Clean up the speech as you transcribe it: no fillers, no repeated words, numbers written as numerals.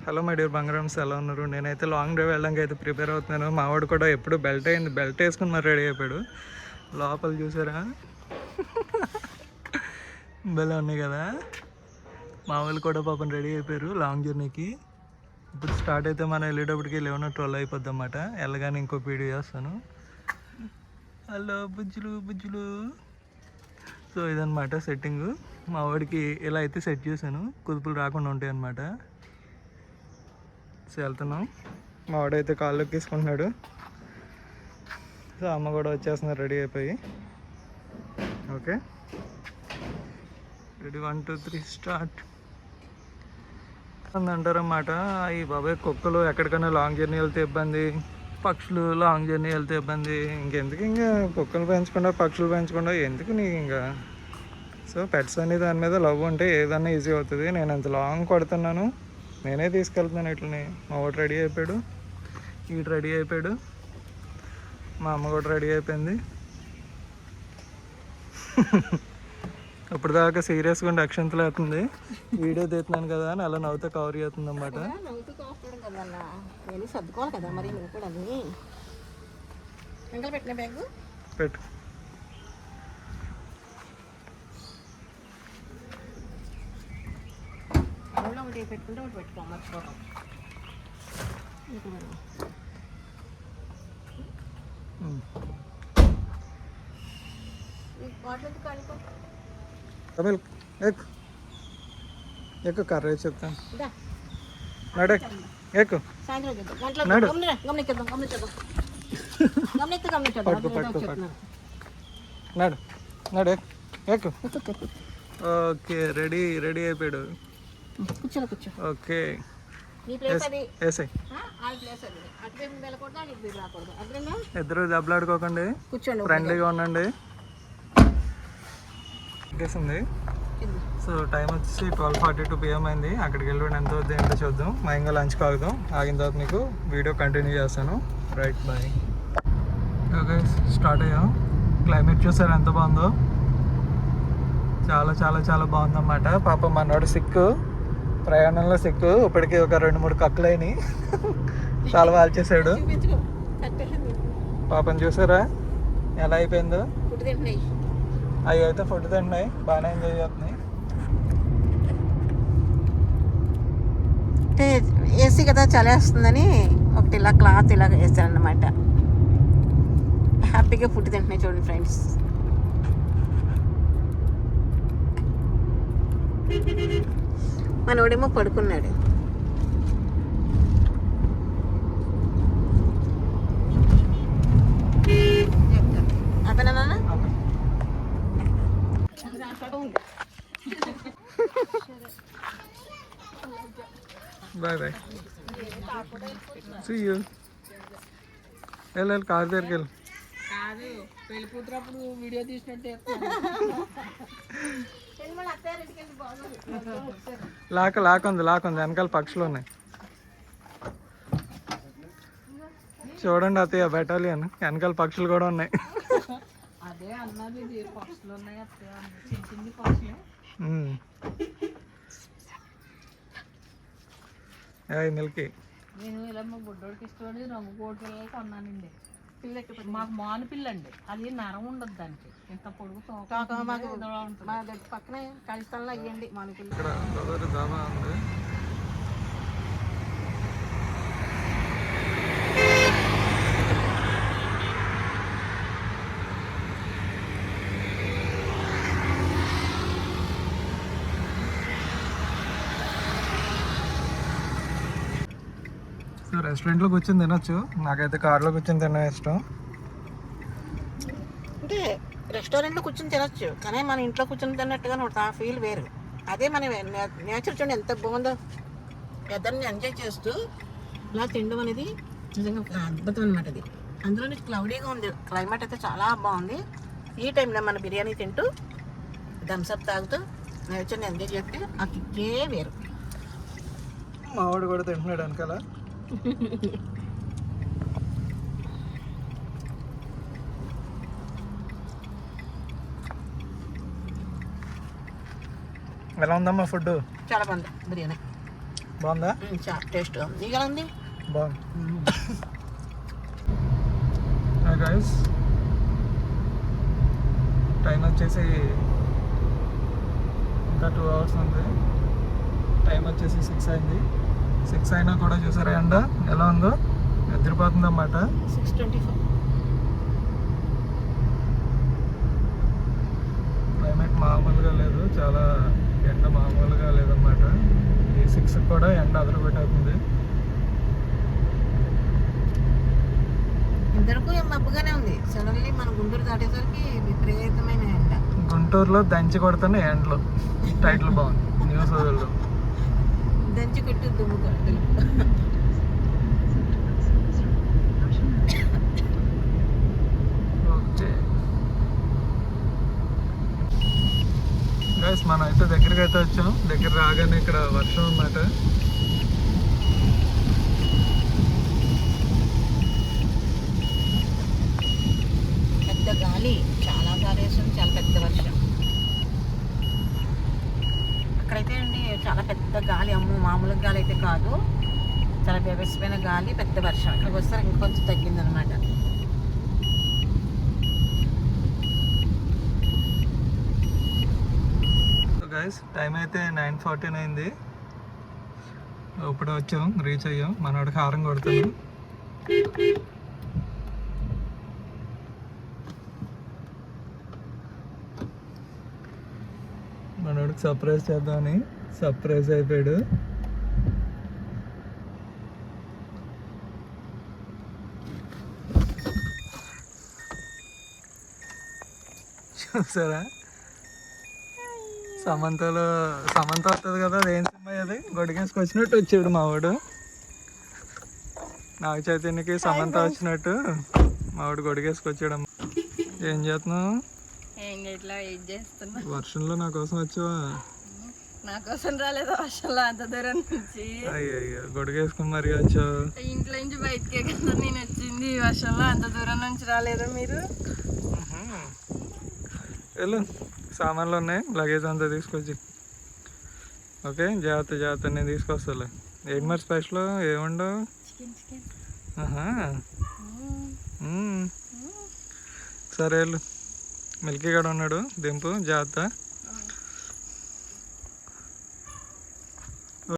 Hello my dear బంగారమ్స్, ఎలా ఉన్నారు? నేనైతే లాంగ్ డ్రైవ్ వెళ్ళడానికి అయితే ప్రిపేర్ అవుతున్నాను. మా వాడు కూడా ఎప్పుడు బెల్ట్ వేసుకుని మరి రెడీ అయిపోయాడు. లోపల చూసారా భలే ఉన్నాయి కదా. మా వాళ్ళు కూడా పాపం రెడీ అయిపోయారు లాంగ్ జర్నీకి. ఇప్పుడు స్టార్ట్ అయితే మనం వెళ్ళేటప్పటికి 11-12 అయిపోద్ది అన్నమాట. వెళ్ళగానే ఇంకో వీడియో చేస్తాను. హలో బుజ్జులు. సో ఇదన్నమాట సెట్టింగ్. మా వాడికి ఇలా అయితే సెట్ చేశాను, కుదుపులు రాకుండా ఉంటాయి అన్నమాట. సో వెళ్తున్నాం. మా వాడైతే కాళ్ళు ఎక్కించుకుంటున్నాడు. సో అమ్మ కూడా వచ్చేస్తున్నారు రెడీ అయిపోయి. ఓకే రెడీ, 1 2 3 స్టార్ట్ అంటారన్నమాట. ఈ బాబాయ్ కుక్కలు ఎక్కడికైనా లాంగ్ జర్నీ వెళ్తే ఇబ్బంది, పక్షులు లాంగ్ జర్నీ వెళ్తే ఇబ్బంది. ఇంకెందుకు ఇంకా కుక్కలు పెంచకుండా పక్షులు పెంచకుండా ఎందుకు నీకు ఇంకా. సో పెట్స్ అనే దాని మీద లవ్ ఉంటే ఏదన్నా ఈజీ అవుతుంది. నేను అంత లాంగ్ కొడుతున్నాను, నేనే తీసుకెళ్తున్నాను ఇట్లని. మా వాడు రెడీ అయిపోయాడు, వీడు రెడీ అయిపోయాడు, మా అమ్మ కూడా రెడీ అయిపోయింది. ఇప్పుడు దాకా సీరియస్గా ఉండి అక్షంతలు అవుతుంది, వీడియో తీస్తున్నాను కదా అని అలా నవ్వుతూ కవర్ చేస్తుంది అన్నమాట. పెట్టు పెట్టుకుంటే ఒకటి పెట్టుకో మర్చిపోతాం. ఎక్కువ కర్ర చెప్తాను. నడు ఎక్కు, నడు నడు నడు ఎక్కు. ఓకే రెడీ అయిపోయాడు. ఓకే ఇద్దరు దెబ్బలాడుకోకండి, ఫ్రెండ్లీగా ఉండండి. ఎక్కేసింది. సో టైం వచ్చేసి 12:42 PM అయింది. అక్కడికి వెళ్ళి ఎంత అవుతుంది ఏంటో చూద్దాం. మా ఇంకా లంచ్ కాగుదాం. ఆగిన తర్వాత మీకు వీడియో కంటిన్యూ చేస్తాను. Right bye. ఓకే స్టార్ట్ అయ్యాం. క్లైమేట్ చూసారు ఎంత బాగుందో. చాలా చాలా చాలా బాగుందన్నమాట. పాపం మనోడు సిక్కు, ప్రయాణంలో సిక్కు. ఇప్పటికీ ఒక 2-3 కక్కులైనవి. చాలా వాల్చేసాడు పాపం. చూసారా ఎలా అయిపోయిందో. అవి అయితే ఫుడ్ తింటున్నాయి, బాగానే ఎంజాయ్ చేస్తున్నాయి. అంటే ఏసీ కదా చలేస్తుందని ఒకటి ఇలా క్లాత్ ఇలా వేస్తారన్నమాట. హ్యాపీగా ఫుడ్ తింటున్నాయి చూడండి ఫ్రెండ్స్. మనోడేమో పడుకున్నాడు. అతనా నాన్న బాయ్ బాయ్, సీ యూ. వెళ్ళాలి కారు దగ్గరికి వెళ్ళి. కాదు పెళ్లి కూతురప్పుడు వీడియో తీసినట్టే. లాక్ ఉంది వెనకాల పక్షులు ఉన్నాయి చూడండి. అత్తయ్య బెటాలియన్ వెనకాల పక్షులు కూడా ఉన్నాయి. అదే అన్నది, పక్షులు ఉన్నాయి అత్తయ్య, చిన్న పక్షులు. మిల్కీ నేను ఇలా మా బుడ్డోడికి ఇష్టపడి రంగు కోడి పిల్లలు కొన్నానండి. మాకు మాను పిల్ల అండి, అది నరం ఉండదు దానికి. ఇంత పొడుగు పక్కనే కలిస్తాల్లో అయ్యండి మాను పిల్ల. ఇక్కడ దాబా ఉంది. సో రెస్టారెంట్లో కూర్చొని తినొచ్చు, నాకైతే కార్లో కూర్చొని తినడం ఇష్టం. అంటే రెస్టారెంట్లో కూర్చొని తినొచ్చు, కానీ మన ఇంట్లో కూర్చొని తిన్నట్టుగా ఆ ఫీల్ వేరు. అదే మన నేచర్ చూడండి ఎంత బాగుందో. వెదర్ని ఎంజాయ్ చేస్తూ ఇలా తినడం అనేది నిజంగా ఒక అద్భుతం అనమాట. అది అందులో క్లౌడీగా ఉంది, క్లైమేట్ అయితే చాలా బాగుంది. ఈ టైంలో మన బిర్యానీ తింటూ థమ్స్అప్ తాగుతూ నేచర్ని ఎంజాయ్ చేస్తే ఆ కిక్కే వేరు. మా వాడు కూడా తింటున్నాడు వెనకాల. ఎలా ఉందమ్మా ఫుడ్? చాలా బాగుంది బిర్యానీ. బాగుందా? చాలా టేస్ట్ నీకు ఎలా ఉంది? బాగుంది. గైస్ టైం వచ్చేసి ఇంకా 2 hours ఉంది. టైం వచ్చేసి 6 అయింది. 6 అయినా కూడా చూసారా ఎండ ఎలా ఉందో, ఎదిరిపోతుంది అన్నమాట. 6:24. క్లైమేట్ మామూలుగా లేదు, చాలా ఎండ మామూలుగా లేదన్నమాట. ఈ 6 కూడా ఎండ అదరగొట్టేస్తుంది. ఇంతవరకు ఏం మబ్బుగానే ఉంది. సడన్లీ మన గుంటూరు దాటేసరికి విపరీతమైన ఎండ. గుంటూరులో దంచి కొడుతున్న ఎండలు టైటిల్ బాగుంది న్యూస్ లో. దంచి కొట్టు దుమ్ము కొట్టు. ఓకే గైస్ మనం అయితే దగ్గరికి అయితే వచ్చాం. దగ్గర రాగానే ఇక్కడ వర్షం అన్నమాట. పెద్ద గాలి, చాలా గాలి వేస్తుంది, చాలా పెద్ద వర్షం. అక్కడైతే అండి చాలా పెద్ద గాలి, అమ్ము మామూలు గాలి అయితే కాదు, చాలా బెబెస్మైన గాలి, పెద్ద వర్షం. ఇక్కడికి వస్తే ఇంకొంచెం తగ్గిందనమాట. గైస్ టైం అయితే 9:14 అయింది. ఇప్పుడు వచ్చాం, రీచ్ అయ్యాం. మనోడికి హారం కొడుతున్నాం. మనోడికి సర్ప్రైజ్ చేద్దామని సర్ప్రైజ్ అయిపోయాడు. చూసారా సమంత వస్తుంది కదా, అదేం సినిమా అది, గొడిగేసుకొచ్చినట్టు వచ్చాడు మావాడు. నాగ చైతన్యకి సమంత వచ్చినట్టు మావాడు గొడిగేసుకొచ్చాడు. ఏం చేస్తున్నావు? ఇట్లా వెయిట్ చేస్తున్నా. వర్షంలో నా కోసం వచ్చావా? నా కోసం రాలేదు, వర్షంలో అంత దూరం నుంచి. అయ్యో గొడిగేసుకుని మరి వచ్చావు. ఇంట్లో నుంచి బయటకే కదా నేను వచ్చింది, వర్షంలో అంత దూరం నుంచి రాలేదా మీరు? వెళ్ళు, సామాన్లు ఉన్నాయి, లగేజ్ అంతా తీసుకొచ్చి. ఓకే జాగ్రత్త నేను తీసుకొస్తాలే. ఏంటి మరి స్పెషల్ ఏముండవు? సరే వెళ్ళు, మిల్కీ గడ ఉన్నాడు, దింపు జాగ్రత్త.